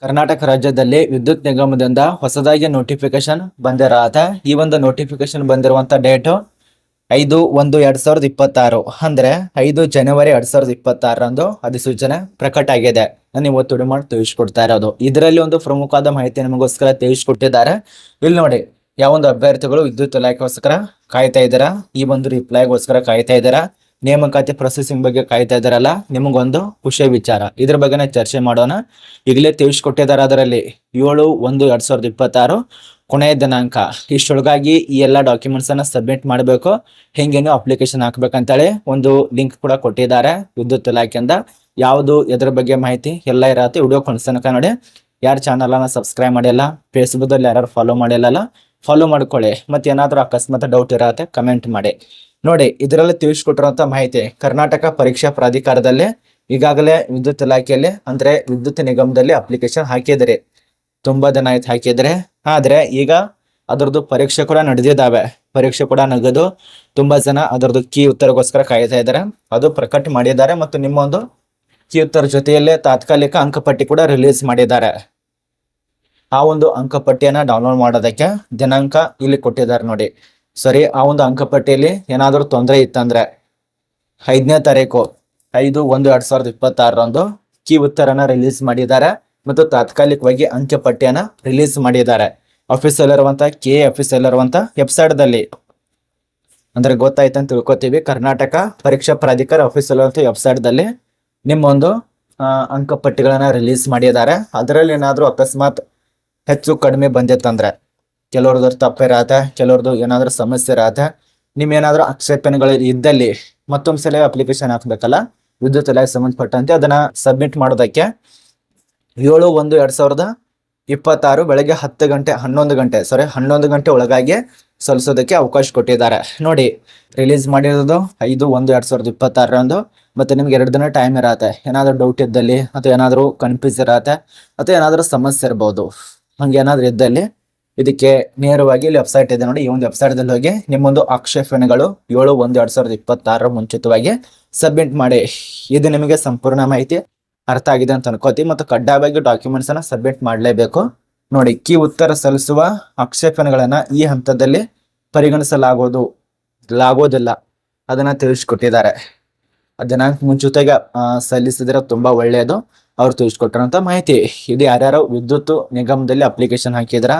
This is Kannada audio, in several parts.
ಕರ್ನಾಟಕ ರಾಜ್ಯದಲ್ಲಿ ವಿದ್ಯುತ್ ನಿಗಮದಿಂದ ಹೊಸದಾಗಿ ನೋಟಿಫಿಕೇಶನ್ ಬಂದಿರತ್ತೆ. ಈ ಒಂದು ನೋಟಿಫಿಕೇಶನ್ ಬಂದಿರುವಂತ ಡೇಟ್ 5/1/2026 ಅಂದ್ರೆ 5 ಜನವರಿ 2026ರಂದು ಅಧಿಸೂಚನೆ ಪ್ರಕಟ ಆಗಿದೆ. ನಾನು ಇವತ್ತು ವಿಡಿಯೋ ಮಾಡಿ ತಿಳಿಸ್ಕೊಡ್ತಾ ಇರೋದು. ಇದರಲ್ಲಿ ಒಂದು ಪ್ರಮುಖವಾದ ಮಾಹಿತಿ ನಿಮಗೋಸ್ಕರ ತಿಳಿಸ್ಕೊಟ್ಟಿದ್ದಾರೆ. ಇಲ್ಲಿ ನೋಡಿ, ಯಾವೊಂದು ಅಭ್ಯರ್ಥಿಗಳು ವಿದ್ಯುತ್ ಇಲಾಖೆಗೋಸ್ಕರ ಕಾಯ್ತಾ ಇದ್ದೀರಾ, ಈ ಒಂದು ರಿಪ್ಲೈಗೋಸ್ಕರ ಕಾಯ್ತಾ ಇದ್ದೀರಾ, ನೇಮಕಾತಿ ಪ್ರೊಸೆಸಿಂಗ್ ಬಗ್ಗೆ ಕಾಯ್ತಾ ಇದ್ದಾರಲ್ಲ, ನಿಮಗೊಂದು ಖುಷಿಯ ವಿಚಾರ. ಇದ್ರ ಬಗ್ಗೆ ಚರ್ಚೆ ಮಾಡೋಣ. ಈಗಲೇ ತಿಳಿಸ್ಕೊಟ್ಟಿದ್ದಾರೆ, ಅದರಲ್ಲಿ 7/1/2026 ಕೊನೆಯ ದಿನಾಂಕ. ಇಷ್ಟೊಳಗಾಗಿ ಈ ಎಲ್ಲ ಡಾಕ್ಯುಮೆಂಟ್ಸ್ ಅನ್ನ ಸಬ್ಮಿಟ್ ಮಾಡಬೇಕು. ಹೆಂಗೇನು ಅಪ್ಲಿಕೇಶನ್ ಹಾಕ್ಬೇಕಂತೇಳಿ ಒಂದು ಲಿಂಕ್ ಕೂಡ ಕೊಟ್ಟಿದ್ದಾರೆ ವಿದ್ಯುತ್ ಇಲಾಖೆಯಿಂದ. ಯಾವುದು ಎದ್ರ ಬಗ್ಗೆ ಮಾಹಿತಿ ಎಲ್ಲ ಇರತ್ತೆ. ವಿಡಿಯೋ ಕೊನೆತನಕ ನೋಡಿ. ಯಾರು ಚಾನಲ್ ಅನ್ನ ಸಬ್ಸ್ಕ್ರೈಬ್ ಮಾಡಿಲ್ಲ, ಫೇಸ್ಬುಕ್ ಅಲ್ಲಿ ಯಾರು ಫಾಲೋ ಮಾಡಿಲ್ಲ, ಫಾಲೋ ಮಾಡ್ಕೊಳ್ಳಿ. ಮತ್ತೆ ಏನಾದ್ರೂ ಅಕಸ್ಮಾತ್ ಡೌಟ್ ಇರತ್ತೆ ಕಮೆಂಟ್ ಮಾಡಿ. ನೋಡಿ, ಇದರಲ್ಲಿ ತಿಳಿಸ್ಕೊಟ್ಟಿರುವಂತ ಮಾಹಿತಿ, ಕರ್ನಾಟಕ ಪರೀಕ್ಷಾ ಪ್ರಾಧಿಕಾರದಲ್ಲಿ ಈಗಾಗಲೇ ವಿದ್ಯುತ್ ಇಲಾಖೆಯಲ್ಲಿ ಅಂದ್ರೆ ವಿದ್ಯುತ್ ನಿಗಮದಲ್ಲಿ ಅಪ್ಲಿಕೇಶನ್ ಹಾಕಿದ್ರಿ. ತುಂಬಾ ಜನ ಆಯ್ತು ಹಾಕಿದ್ರೆ. ಆದ್ರೆ ಈಗ ಅದರದ್ದು ಪರೀಕ್ಷೆ ಕೂಡ ನಡೆದಿದ್ದಾವೆ. ಪರೀಕ್ಷೆ ಕೂಡ ನಗದು. ತುಂಬಾ ಜನ ಅದರದ್ದು ಕೀ ಉತ್ತರಗೋಸ್ಕರ ಕಾಯ್ತಾ ಇದ್ದಾರೆ. ಅದು ಪ್ರಕಟ ಮಾಡಿದ್ದಾರೆ ಮತ್ತು ನಿಮ್ಮ ಒಂದು ಕೀ ಉತ್ತರ ಜೊತೆಯಲ್ಲೇ ತಾತ್ಕಾಲಿಕ ಅಂಕಪಟ್ಟಿ ಕೂಡ ರಿಲೀಸ್ ಮಾಡಿದ್ದಾರೆ. ಆ ಒಂದು ಅಂಕಪಟ್ಟಿಯನ್ನ ಡೌನ್ಲೋಡ್ ಮಾಡೋದಕ್ಕೆ ದಿನಾಂಕ ಇಲ್ಲಿ ಕೊಟ್ಟಿದ್ದಾರೆ ನೋಡಿ. ಸರಿ, ಆ ಒಂದು ಅಂಕಪಟ್ಟಿಯಲ್ಲಿ ಏನಾದರೂ ತೊಂದರೆ ಇತ್ತಂದ್ರೆ 5ನೇ ತಾರೀಕು 5/1/2026ರಂದು ಕೀ ಉತ್ತರನ ರಿಲೀಸ್ ಮಾಡಿದ್ದಾರೆ ಮತ್ತು ತಾತ್ಕಾಲಿಕವಾಗಿ ಅಂಕಪಟ್ಟಿಯನ್ನ ರಿಲೀಸ್ ಮಾಡಿದ್ದಾರೆ. ಆಫೀಸಲ್ಲಿ ಇರುವಂತ ಆಫೀಸಲ್ಲಿ ಇರುವಂತ ವೆಬ್ಸೈಟ್ ದಲ್ಲಿ ಅಂದ್ರೆ ಗೊತ್ತಾಯ್ತು ಅಂತ ತಿಳ್ಕೊತೀವಿ. ಕರ್ನಾಟಕ ಪರೀಕ್ಷಾ ಪ್ರಾಧಿಕಾರ ಆಫೀಸಲ್ಲಿ ಇರುವಂತ ವೆಬ್ಸೈಟ್ ದಲ್ಲಿ ನಿಮ್ಮ ಒಂದು ಅಂಕಪಟ್ಟಿಗಳನ್ನ ರಿಲೀಸ್ ಮಾಡಿದ್ದಾರೆ. ಅದರಲ್ಲಿ ಏನಾದರೂ ಅಕಸ್ಮಾತ್ ಹೆಚ್ಚು ಕಡಿಮೆ ಬಂದಿತ್ತಂದ್ರೆ, ಕೆಲವ್ರದ್ದು ತಪ್ಪಿರತ್ತೆ, ಕೆಲವ್ರದ್ದು ಏನಾದರೂ ಸಮಸ್ಯೆ ಇರತ್ತೆ, ನಿಮ್ಗೇನಾದ್ರೂ ಆಕ್ಷೇಪಣೆಗಳು ಇದ್ದಲ್ಲಿ ಮತ್ತೊಂದು ಸಲ ಅಪ್ಲಿಕೇಶನ್ ಹಾಕ್ಬೇಕಲ್ಲ ವಿದ್ಯುತ್ ಇಲಾಖೆಗೆ ಸಂಬಂಧಪಟ್ಟಂತೆ, ಅದನ್ನ ಸಬ್ಮಿಟ್ ಮಾಡೋದಕ್ಕೆ 7/1/2026 ಬೆಳಗ್ಗೆ 11 ಗಂಟೆ ಒಳಗಾಗಿ ಸಲ್ಲಿಸೋದಕ್ಕೆ ಅವಕಾಶ ಕೊಟ್ಟಿದ್ದಾರೆ. ನೋಡಿ, ರಿಲೀಸ್ ಮಾಡಿರೋದು 5/1/2026ರಂದು. ಮತ್ತೆ ನಿಮ್ಗೆ 2 ದಿನ ಟೈಮ್ ಇರತ್ತೆ. ಏನಾದರೂ ಡೌಟ್ ಇದ್ದಲ್ಲಿ ಅಥವಾ ಏನಾದರೂ ಕನ್ಫ್ಯೂಸ್ ಇರತ್ತೆ ಅಥವಾ ಏನಾದರೂ ಸಮಸ್ಯೆ ಇರ್ಬೋದು, ಹಂಗೇನಾದ್ರೂ ಇದ್ದಲ್ಲಿ ಇದಕ್ಕೆ ನೇರವಾಗಿ ಇಲ್ಲಿ ವೆಬ್ಸೈಟ್ ಇದೆ ನೋಡಿ. ಈ ಒಂದು ವೆಬ್ಸೈಟ್ ದಲ್ಲಿ ಹೋಗಿ ನಿಮ್ಮೊಂದು ಆಕ್ಷೇಪಣೆಗಳು 7/1/2026 ಮುಂಚಿತವಾಗಿ ಸಬ್ಮಿಟ್ ಮಾಡಿ. ಇದು ನಿಮಗೆ ಸಂಪೂರ್ಣ ಮಾಹಿತಿ ಅರ್ಥ ಆಗಿದೆ ಅಂತ ಅನ್ಕೋತೀವಿ. ಮತ್ತು ಕಡ್ಡಾಯವಾಗಿ ಡಾಕ್ಯುಮೆಂಟ್ಸ್ ಅನ್ನ ಸಬ್ಮಿಟ್ ಮಾಡಲೇಬೇಕು. ನೋಡಿ, ಕೀ ಉತ್ತರ ಸಲ್ಲಿಸುವ ಆಕ್ಷೇಪಣೆಗಳನ್ನ ಈ ಹಂತದಲ್ಲಿ ಪರಿಗಣಿಸಲಾಗೋದಿಲ್ಲ, ಅದನ್ನ ತಿಳಿಸ್ಕೊಟ್ಟಿದ್ದಾರೆ. ಅದನ್ನ ಮುಂಚಿತವಾಗಿ ಸಲ್ಲಿಸಿದ್ರೆ ತುಂಬಾ ಒಳ್ಳೆಯದು. ಅವ್ರು ತಿಳಿಸ್ಕೊಟ್ಟಿರೋಂಥ ಮಾಹಿತಿ ಇದು. ಯಾರ್ಯಾರು ವಿದ್ಯುತ್ ನಿಗಮದಲ್ಲಿ ಅಪ್ಲಿಕೇಶನ್ ಹಾಕಿದ್ರ,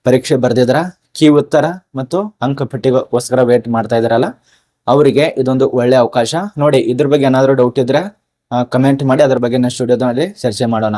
ಪರೀಕ್ಷೆ ಬರ್ದಿದ್ರ, ಕೀ ಉತ್ತರ ಮತ್ತು ಅಂಕಪಟ್ಟಿಗೋಸ್ಕರ ವೇಟ್ ಮಾಡ್ತಾ ಇದಾರಲ್ಲ, ಅವರಿಗೆ ಇದೊಂದು ಒಳ್ಳೆ ಅವಕಾಶ. ನೋಡಿ, ಇದ್ರ ಬಗ್ಗೆ ಏನಾದರೂ ಡೌಟ್ ಇದ್ರೆ ಕಮೆಂಟ್ ಮಾಡಿ. ಅದ್ರ ಬಗ್ಗೆ ನೆಕ್ಸ್ಟ್ ವಿಡಿಯೋದಲ್ಲಿ ಚರ್ಚೆ ಮಾಡೋಣ.